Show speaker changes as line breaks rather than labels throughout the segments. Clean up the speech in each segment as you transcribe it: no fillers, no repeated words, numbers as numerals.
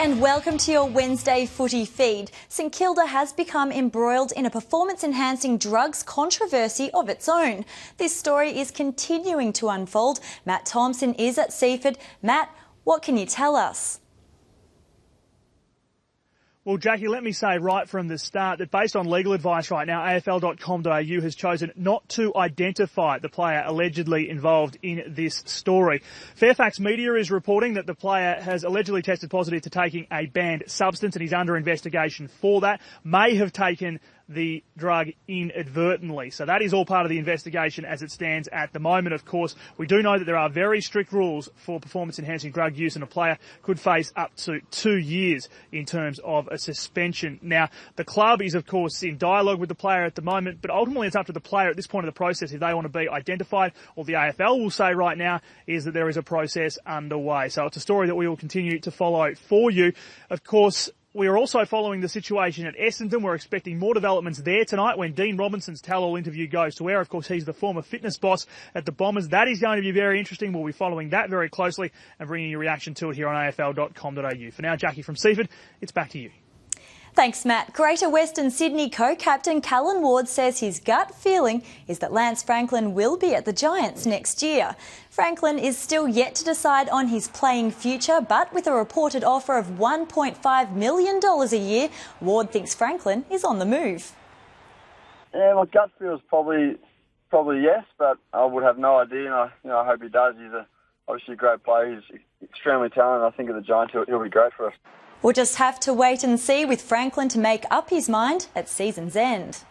and welcome to your Wednesday footy feed. St Kilda has become embroiled in a performance-enhancing drugs controversy of its own. This story is continuing to unfold. Matt Thompson is at Seaford. Matt, what can you tell us?
Well, Jackie, let me say right from the start that based on legal advice right now, AFL.com.au has chosen not to identify the player allegedly involved in this story. Fairfax Media is reporting that the player has allegedly tested positive to taking a banned substance and he's under investigation for that, may have taken the drug inadvertently. So that is all part of the investigation as it stands at the moment. Of course, we do know that there are very strict rules for performance-enhancing drug use, and a player could face up to 2 years in terms of a suspension. Now, the club is, of course, in dialogue with the player at the moment, but ultimately it's up to the player at this point of the process if they want to be identified. All the AFL will say right now is that there is a process underway. So it's a story that we will continue to follow for you. Of course, we are also following the situation at Essendon. We're expecting more developments there tonight when Dean Robinson's tell-all interview goes to air. Of course, he's the former fitness boss at the Bombers. That is going to be very interesting. We'll be following that very closely and bringing you a reaction to it here on AFL.com.au. For now, Jackie from Seaford, it's back to you.
Thanks, Matt. Greater Western Sydney co-captain Callan Ward says his gut feeling is that Lance Franklin will be at the Giants next year. Franklin is still yet to decide on his playing future, but with a reported offer of $1.5 million a year, Ward thinks Franklin is on the move.
Yeah, my gut feels probably yes, but I would have no idea, and I hope he does. He's obviously a great player. He's extremely talented. I think at the Giants he'll be great for us.
We'll just have to wait and see, with Franklin to make up his mind at season's end.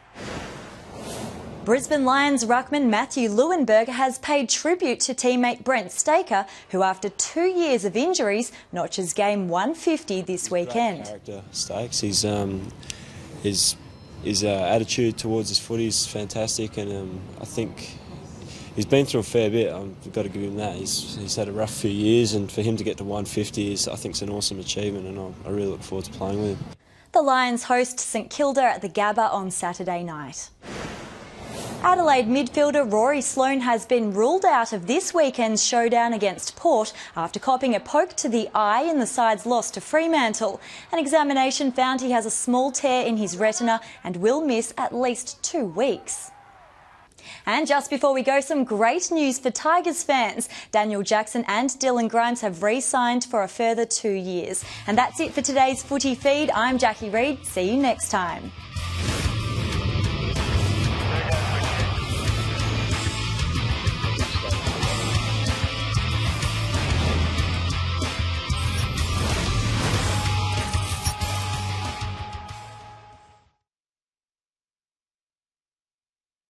Brisbane Lions ruckman Matthew Leuenberger has paid tribute to teammate Brent Staker, who after 2 years of injuries notches game 150 this weekend.
Great character, Stakes. His attitude towards his footy is fantastic, and I think he's been through a fair bit. We've got to give him that. He's had a rough few years, and for him to get to 150 I think it's an awesome achievement, and I really look forward to playing with him.
The Lions host St Kilda at the Gabba on Saturday night. Adelaide midfielder Rory Sloane has been ruled out of this weekend's showdown against Port after copping a poke to the eye in the side's loss to Fremantle. An examination found he has a small tear in his retina and will miss at least 2 weeks. And just before we go, some great news for Tigers fans. Daniel Jackson and Dylan Grimes have re-signed for a further 2 years. And that's it for today's footy feed. I'm Jackie Reid. See you next time.